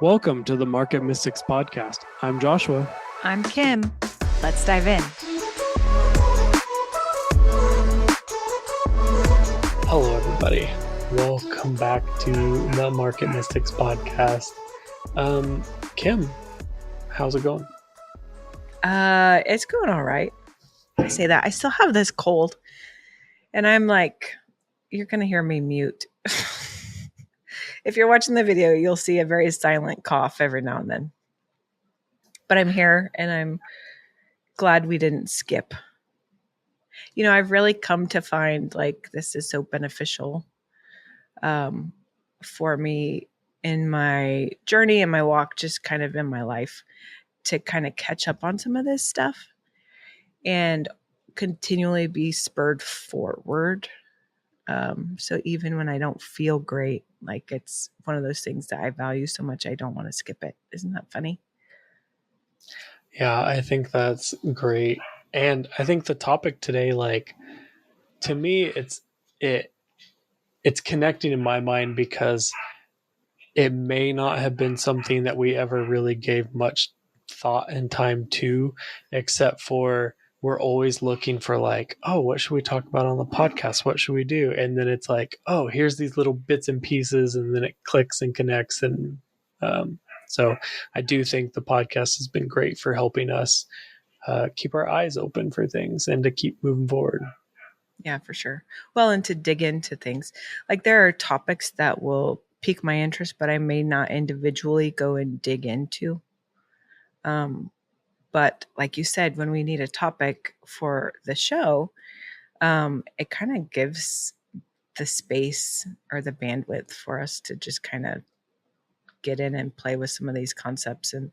Welcome to the Market Mystics Podcast. I'm Joshua. I'm Kim. Let's dive in. Hello, everybody. Welcome back to the Market Mystics Podcast. Kim, how's it going? It's going all right. I say that. I still have this cold. And I'm like, you're going to hear me mute. If you're watching the video, you'll see a very silent cough every now and then. But I'm here and I'm glad we didn't skip. You know, I've really come to find like this is so beneficial for me in my journey and my walk, just kind of in my life, to kind of catch up on some of this stuff and continually be spurred forward. So even when I don't feel great, like it's one of those things that I value so much, I don't want to skip it. Isn't that funny? Yeah, I think that's great. And I think the topic today, like, to me, it's connecting in my mind because it may not have been something that we ever really gave much thought and time to, except for we're always looking for like, oh, what should we talk about on the podcast? What should we do? And then it's like, oh, here's these little bits and pieces, and then it clicks and connects. And so I do think the podcast has been great for helping us keep our eyes open for things and to keep moving forward. Yeah, for sure. Well, and to dig into things. Like there are topics that will pique my interest, but I may not individually go and dig into. But like you said, when we need a topic for the show, it kind of gives the space or the bandwidth for us to just kind of get in and play with some of these concepts and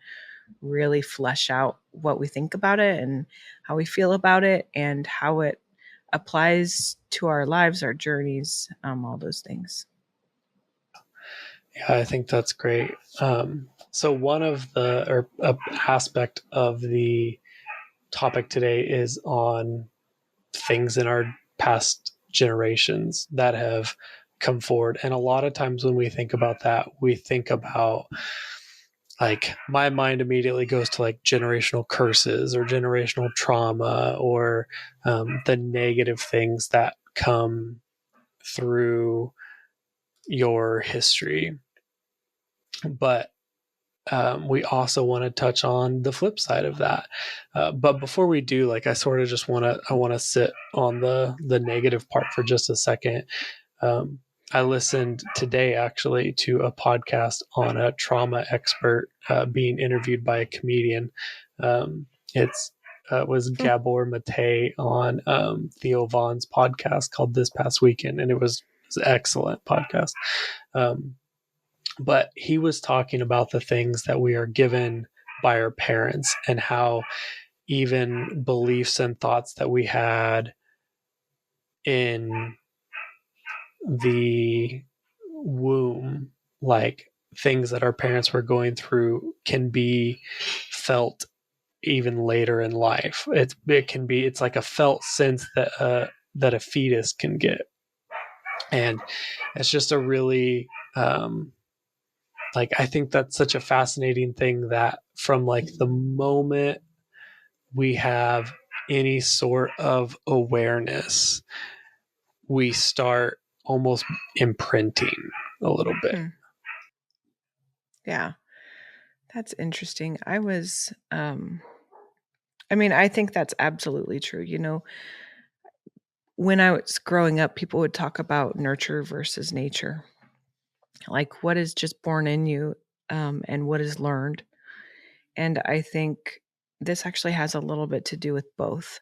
really flesh out what we think about it and how we feel about it and how it applies to our lives, our journeys, all those things. Yeah, I think that's great. So one of the aspect of the topic today is on things in our past generations that have come forward. And a lot of times when we think about that, we think about, like, my mind immediately goes to like generational curses or generational trauma or the negative things that come through your history. But we also want to touch on the flip side of that. But before we do, like, I sort of just want to sit on the negative part for just a second. I listened today actually to a podcast on a trauma expert being interviewed by a comedian. It was Gabor Mate on Theo Vaughn's podcast called This Past Weekend, and it was an excellent podcast. But he was talking about the things that we are given by our parents and how even beliefs and thoughts that we had in the womb, like things that our parents were going through, can be felt even later in life. It's like a felt sense that a fetus can get. And it's just a really, I think that's such a fascinating thing that from like the moment we have any sort of awareness, we start almost imprinting a little bit. Yeah, that's interesting. I think that's absolutely true. You know, when I was growing up, people would talk about nurture versus nature. Like what is just born in you and what is learned. And I think this actually has a little bit to do with both.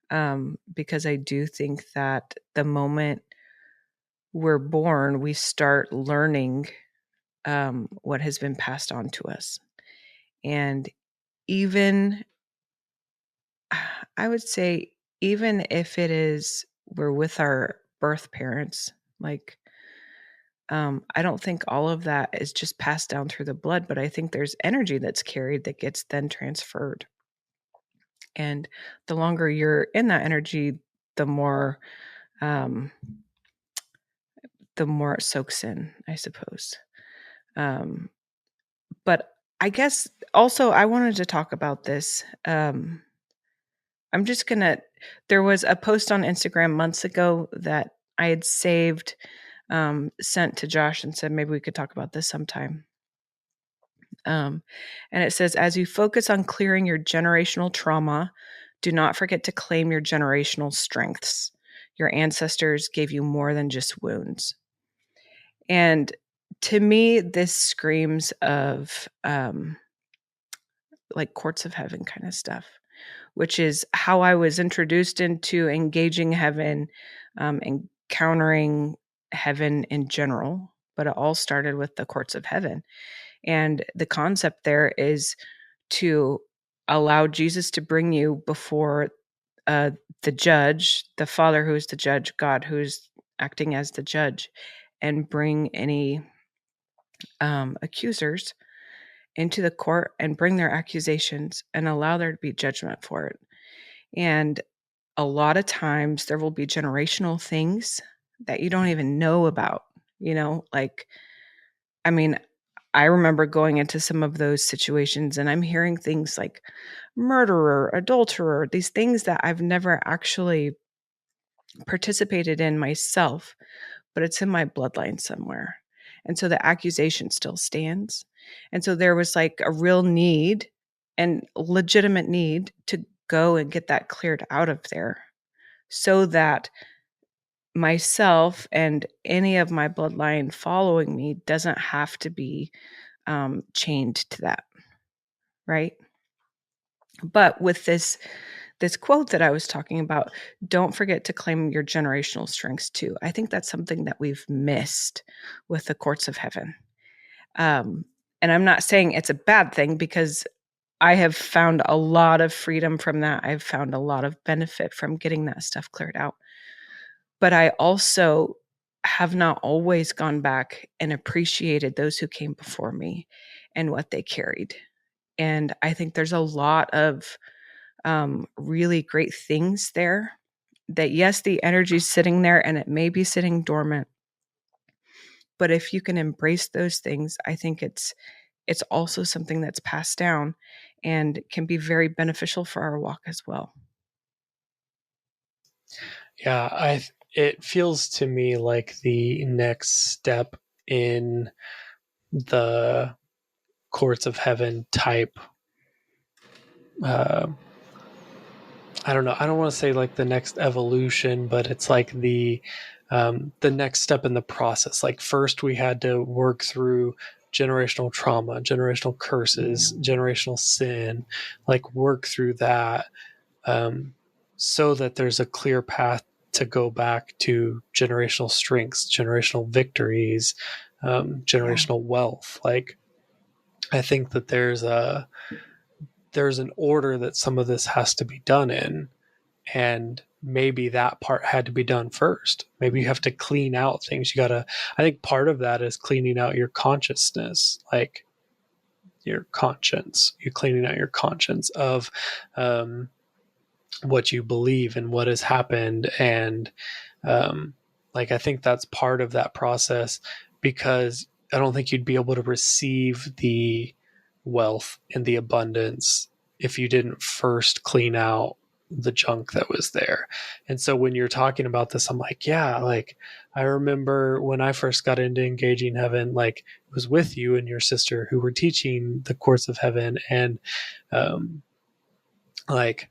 Because I do think that the moment we're born, we start learning what has been passed on to us. And even, I would say, even if it is we're with our birth parents, like, I don't think all of that is just passed down through the blood, but I think there's energy that's carried that gets then transferred. And the longer you're in that energy, the more it soaks in, I suppose. But I guess also I wanted to talk about this. I'm just gonna. There was a post on Instagram months ago that I had saved, sent to Josh and said maybe we could talk about this sometime. And it says, as you focus on clearing your generational trauma, do not forget to claim your generational strengths. Your ancestors gave you more than just wounds. And to me, this screams of like courts of heaven kind of stuff, which is how I was introduced into engaging heaven, encountering heaven in general. But it all started with the courts of heaven. And the concept there is to allow Jesus to bring you before the judge, the Father who is the judge, God who's acting as the judge, and bring any accusers into the court and bring their accusations and allow there to be judgment for it. And a lot of times there will be generational things that you don't even know about, like, I mean, I remember going into some of those situations and I'm hearing things like murderer, adulterer, these things that I've never actually participated in myself, but it's in my bloodline somewhere. And so the accusation still stands. And so there was like a real need and legitimate need to go and get that cleared out of there so that myself and any of my bloodline following me doesn't have to be chained to that. Right. But with this quote that I was talking about, don't forget to claim your generational strengths too. I think that's something that we've missed with the courts of heaven. And I'm not saying it's a bad thing, because I have found a lot of freedom from that. I've found a lot of benefit from getting that stuff cleared out. But I also have not always gone back and appreciated those who came before me and what they carried. And I think there's a lot of really great things there that, yes, the energy's sitting there and it may be sitting dormant. But if you can embrace those things, I think it's also something that's passed down and can be very beneficial for our walk as well. Yeah, it feels to me like the next step in the courts of heaven type, I don't know, I don't want to say like the next evolution, but it's like the next step in the process. Like first we had to work through generational trauma, generational curses, generational sin, like work through that, so that there's a clear path to go back to generational strengths, generational victories, generational wealth. Like I think that there's an order that some of this has to be done in, and maybe that part had to be done first. Maybe you have to clean out things. I think part of that is cleaning out your consciousness, like your conscience. You're cleaning out your conscience of what you believe and what has happened. And like, I think that's part of that process, because I don't think you'd be able to receive the wealth and the abundance if you didn't first clean out the junk that was there. And so when you're talking about this, I'm like, yeah, like I remember when I first got into engaging heaven, like it was with you and your sister who were teaching the courts of heaven, and like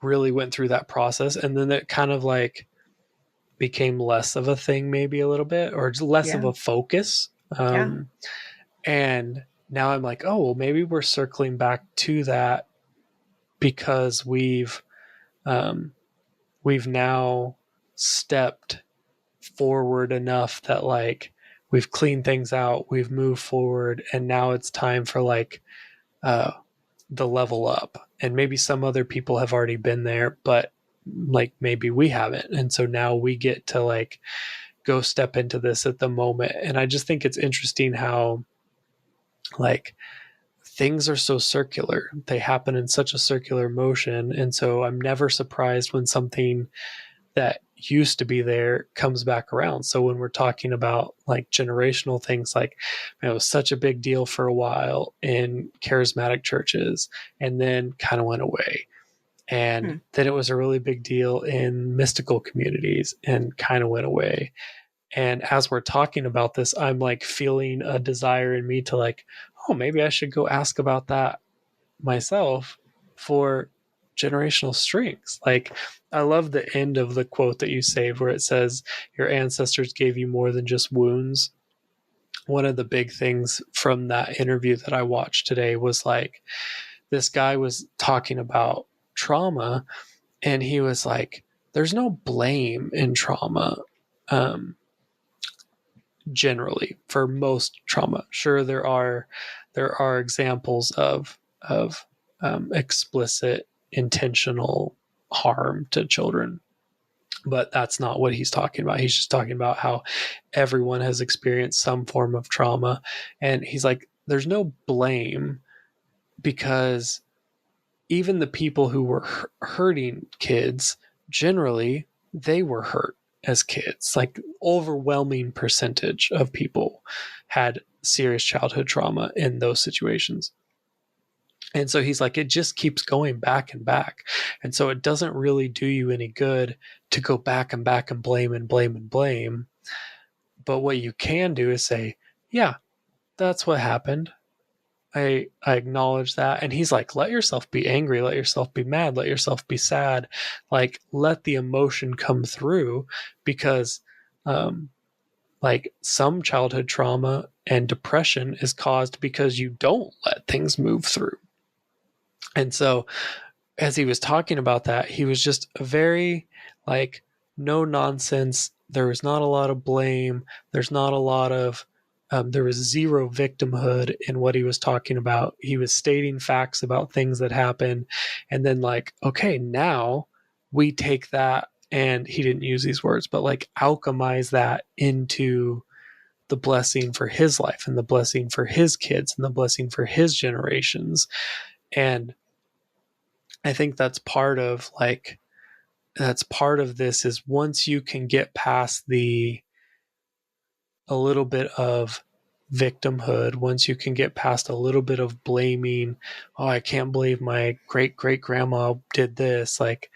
really went through that process. And then it kind of like became less of a thing, maybe a little bit, or less of a focus. And now I'm like, oh, well, maybe we're circling back to that because we've now stepped forward enough that like we've cleaned things out, we've moved forward, and now it's time for like the level up. And maybe some other people have already been there, but like maybe we haven't. And so now we get to like go step into this at the moment. And I just think it's interesting how like things are so circular. They happen in such a circular motion. And so I'm never surprised when something that used to be there comes back around. So when we're talking about like generational things, like it was such a big deal for a while in charismatic churches and then kind of went away. And then it was a really big deal in mystical communities and kind of went away. And as we're talking about this, I'm like feeling a desire in me to like, oh, maybe I should go ask about that myself for generational strengths. Like, I love the end of the quote that you saved where it says, your ancestors gave you more than just wounds. One of the big things from that interview that I watched today was like, this guy was talking about trauma, and he was like, there's no blame in trauma. Generally, for most trauma, sure there are examples of explicit intentional harm to children, but that's not what he's talking about. He's just talking about how everyone has experienced some form of trauma, and he's like, there's no blame, because even the people who were hurting kids, generally they were hurt as kids. Like, overwhelming percentage of people had serious childhood trauma in those situations. And so he's like, it just keeps going back and back. And so it doesn't really do you any good to go back and back and blame and blame and blame. But what you can do is say, yeah, that's what happened. I acknowledge that. And he's like, let yourself be angry, let yourself be mad, let yourself be sad. Like, let the emotion come through, because like some childhood trauma and depression is caused because you don't let things move through. And so as he was talking about that, he was just very like, no nonsense. There was not a lot of blame. There's not a lot of there was zero victimhood in what he was talking about. He was stating facts about things that happened. And then, like, okay, now we take that, and he didn't use these words, but like alchemize that into the blessing for his life and the blessing for his kids and the blessing for his generations. And I think that's part of this, is once you can get past a little bit of victimhood, once you can get past a little bit of blaming, oh, I can't believe my great great grandma did this, like,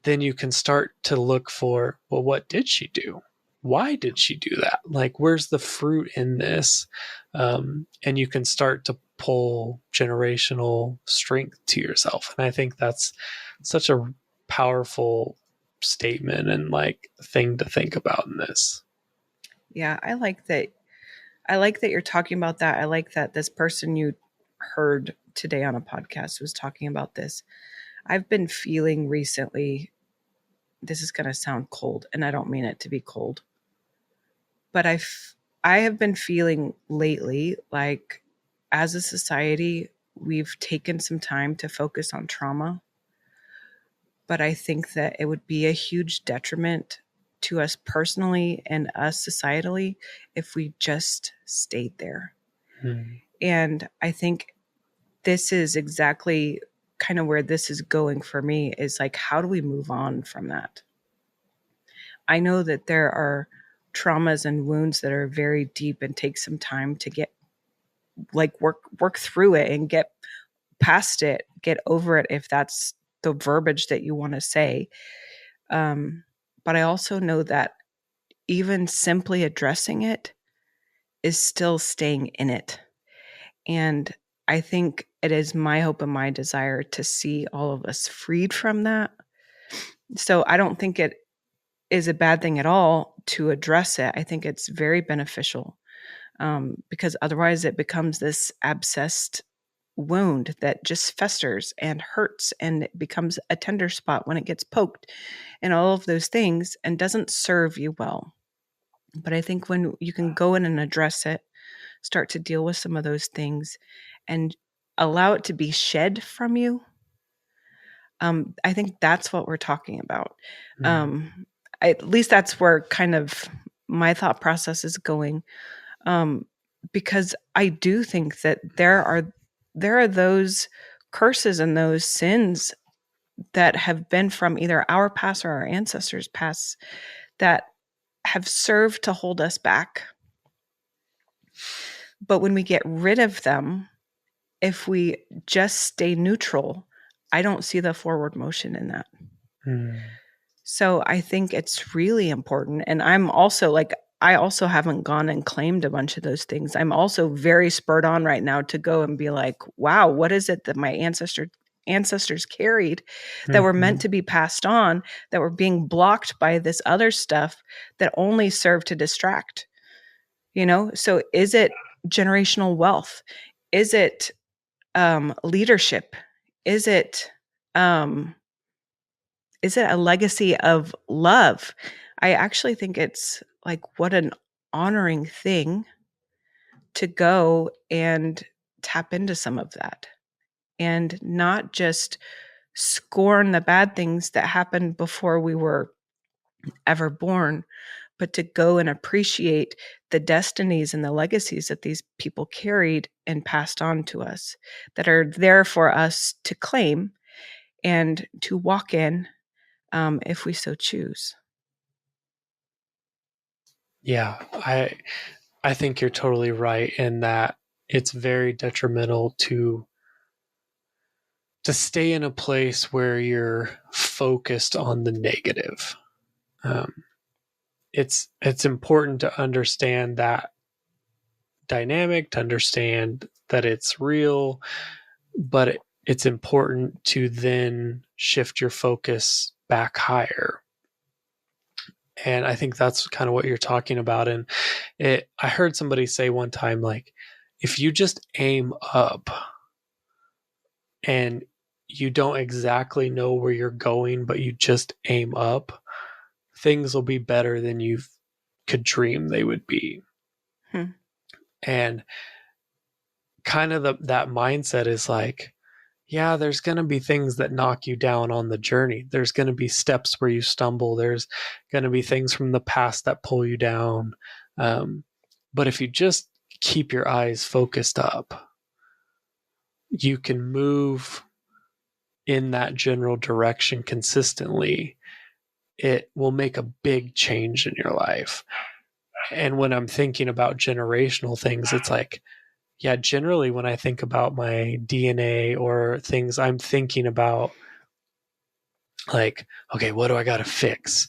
then you can start to look for, well, what did she do? Why did she do that? Like, where's the fruit in this? And you can start to pull generational strength to yourself. And I think that's such a powerful statement and like thing to think about in this. Yeah, I like that. I like that you're talking about that. I like that this person you heard today on a podcast was talking about this. I've been feeling recently, this is going to sound cold, and I don't mean it to be cold, but I have been feeling lately like, as a society, we've taken some time to focus on trauma. But I think that it would be a huge detriment to us personally and us societally if we just stayed there. And I think this is exactly kind of where this is going for me, is like, how do we move on from that? I know that there are traumas and wounds that are very deep and take some time to get, like, work through it and get past it, get over it, if that's the verbiage that you want to say. But I also know that even simply addressing it is still staying in it. And I think it is my hope and my desire to see all of us freed from that. So I don't think it is a bad thing at all to address it. I think it's very beneficial, because otherwise it becomes this abscessed wound that just festers and hurts, and it becomes a tender spot when it gets poked and all of those things, and doesn't serve you well. But I think when you can go in and address it, start to deal with some of those things and allow it to be shed from you, I think that's what we're talking about. At least that's where kind of my thought process is going, because I do think that there are those curses and those sins that have been from either our past or our ancestors' past that have served to hold us back. But when we get rid of them, if we just stay neutral, I don't see the forward motion in that. So I think it's really important. And I'm also like, I also haven't gone and claimed a bunch of those things. I'm also very spurred on right now to go and be like, wow, what is it that my ancestors carried that were meant to be passed on, that were being blocked by this other stuff that only served to distract? So is it generational wealth? Is it leadership? Is it a legacy of love? I actually think it's like, what an honoring thing to go and tap into some of that and not just scorn the bad things that happened before we were ever born, but to go and appreciate the destinies and the legacies that these people carried and passed on to us, that are there for us to claim and to walk in, if we so choose. Yeah, I think you're totally right in that it's very detrimental to stay in a place where you're focused on the negative. It's important to understand that dynamic, to understand that it's real, but it's important to then shift your focus back higher. And I think that's kind of what you're talking about. And I heard somebody say one time, like, if you just aim up and you don't exactly know where you're going, but you just aim up, things will be better than you could dream they would be. And kind of that mindset is like, yeah, there's going to be things that knock you down on the journey. There's going to be steps where you stumble. There's going to be things from the past that pull you down. But if you just keep your eyes focused up, you can move in that general direction consistently. It will make a big change in your life. And when I'm thinking about generational things, it's like, yeah, generally when I think about my DNA or things, I'm thinking about like, okay, what do I got to fix?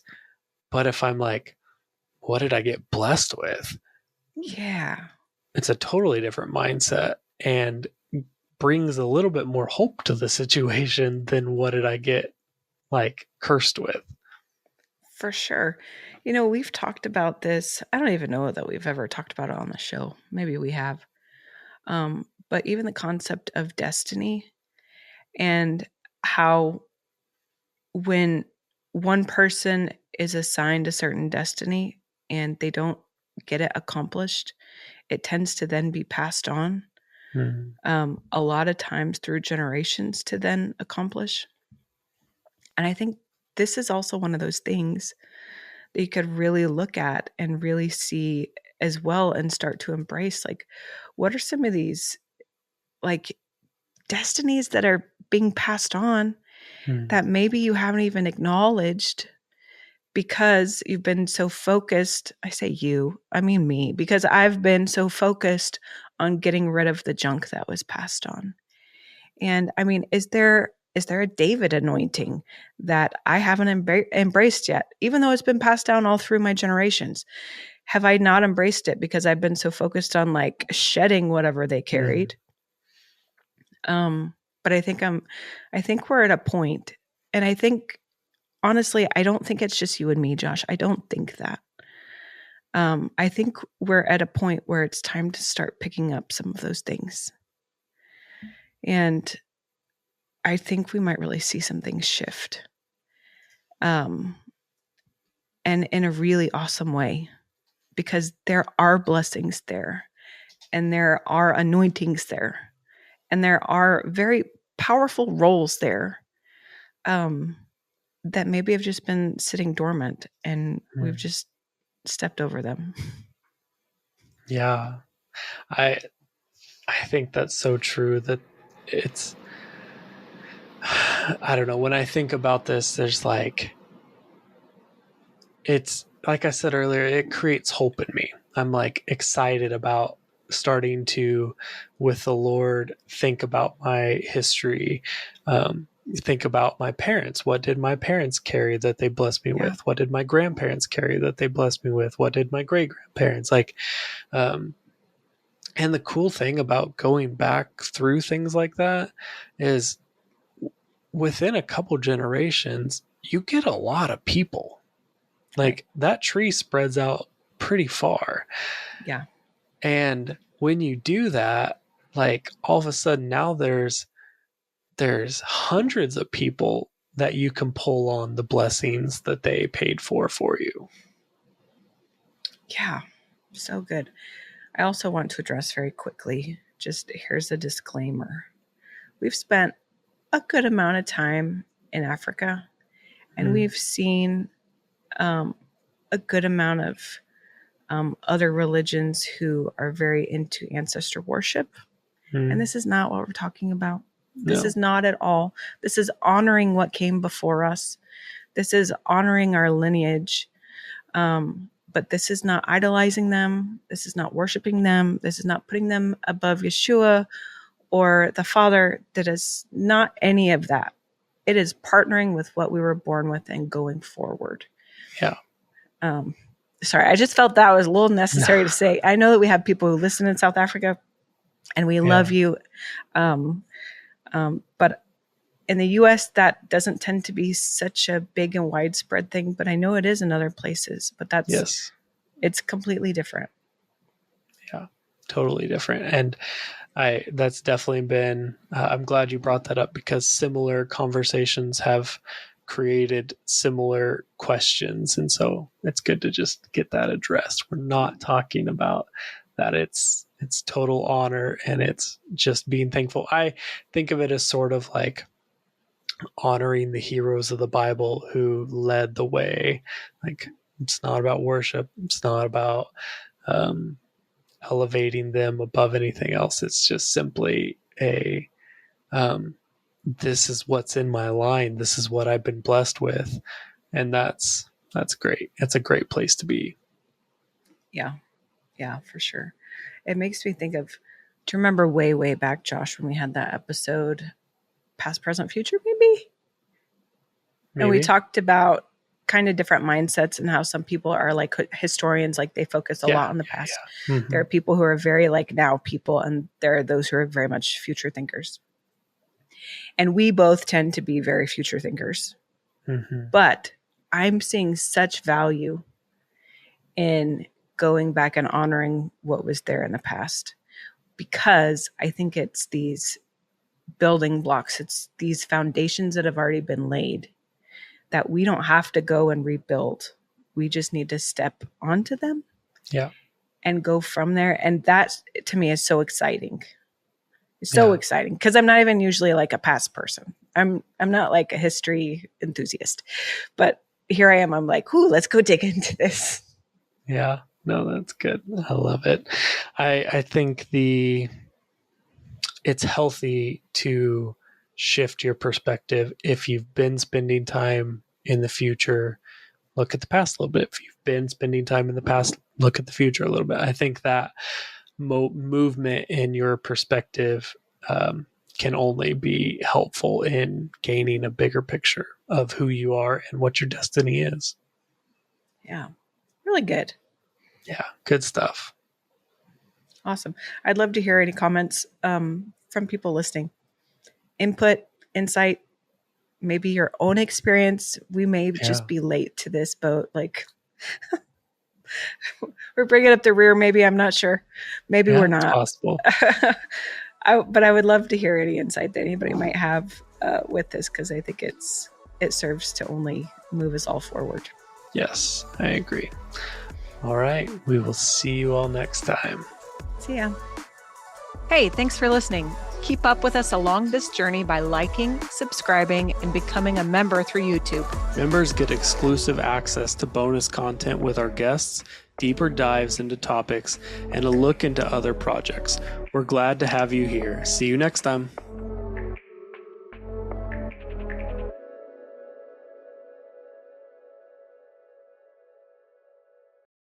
But if I'm like, what did I get blessed with? Yeah. It's a totally different mindset and brings a little bit more hope to the situation than what did I get like cursed with. For sure. We've talked about this. I don't even know that we've ever talked about it on the show. Maybe we have. But even the concept of destiny and how when one person is assigned a certain destiny and they don't get it accomplished, it tends to then be passed on a lot of times through generations to then accomplish. And I think this is also one of those things that you could really look at and really see as well and start to embrace. Like, what are some of these like destinies that are being passed on that maybe you haven't even acknowledged because you've been so focused? I say you, I mean me, because I've been so focused on getting rid of the junk that was passed on. And I mean, is there a David anointing that I haven't embraced yet, even though it's been passed down all through my generations? Have I not embraced it because I've been so focused on like shedding whatever they carried? But I think we're at a point, and I think honestly, I don't think it's just you and me, Josh. I don't think that. I think we're at a point where it's time to start picking up some of those things. And I think we might really see some things shift. And in a really awesome way, because there are blessings there, and there are anointings there, and there are very powerful roles there that maybe have just been sitting dormant, and we've just stepped over them. Yeah. I think that's so true that it's I don't know. When I think about this, there's it's like I said earlier, it creates hope in me. I'm excited about starting to, with the Lord, think about my history, think about my parents. What did my parents carry that they blessed me with? What did my grandparents carry that they blessed me with? What did my great grandparents and the cool thing about going back through things like that is within a couple generations, you get a lot of people. That tree spreads out pretty far. Yeah. And when you do that, all of a sudden now there's hundreds of people that you can pull on the blessings that they paid for you. Yeah. So good. I also want to address very quickly, just here's a disclaimer. We've spent a good amount of time in Africa, and we've seen a good amount of other religions who are very into ancestor worship. And this is not what we're talking about. This is not at all. This is honoring what came before us. This is honoring our lineage. But this is not idolizing them. This is not worshiping them. This is not putting them above Yeshua or the Father. That is not any of that. It is partnering with what we were born with and going forward. Yeah. Sorry, I just felt that was a little necessary to say. I know that we have people who listen in South Africa, and we love you. But in the U.S., that doesn't tend to be such a big and widespread thing. But I know it is in other places. But it's completely different. Yeah, totally different. And that's definitely been, I'm glad you brought that up, because similar conversations have created similar questions. And so it's good to just get that addressed. We're not talking about that it's total honor and it's just being thankful. I think of it as sort of like honoring the heroes of the Bible who led the way. It's not about worship. It's not about elevating them above anything else. It's just simply this is what's in my line. This is what I've been blessed with. And that's great. It's a great place to be. Yeah. Yeah, for sure. It makes me think of, do you remember way back, Josh, when we had that episode, Past, Present, Future, maybe? And we talked about kind of different mindsets and how some people are like historians, like they focus a lot on the past. Yeah. Mm-hmm. There are people who are very now people, and there are those who are very much future thinkers. And we both tend to be very future thinkers. Mm-hmm. But I'm seeing such value in going back and honoring what was there in the past, because I think it's these building blocks, it's these foundations that have already been laid that we don't have to go and rebuild. We just need to step onto them and go from there. And that to me is so exciting. It's so exciting, because I'm not even usually like a past person. I'm not like a history enthusiast, but here I am. I'm like, ooh, let's go dig into this. Yeah, no, that's good. I love it. I think it's healthy to shift your perspective. If you've been spending time in the future, look at the past a little bit. If you've been spending time in the past, look at the future a little bit. I think that movement in your perspective can only be helpful in gaining a bigger picture of who you are and what your destiny is. Yeah, really good. Yeah, good stuff. Awesome. I'd love to hear any comments from people listening. Input, insight, maybe your own experience. We may just be late to this boat. We're bringing up the rear. Maybe, I'm not sure. Maybe we're not. It's possible. But I would love to hear any insight that anybody might have with this, because I think it serves to only move us all forward. Yes, I agree. All right. We will see you all next time. See ya. Hey, thanks for listening. Keep up with us along this journey by liking, subscribing, and becoming a member through YouTube. Members get exclusive access to bonus content with our guests, deeper dives into topics, and a look into other projects. We're glad to have you here. See you next time.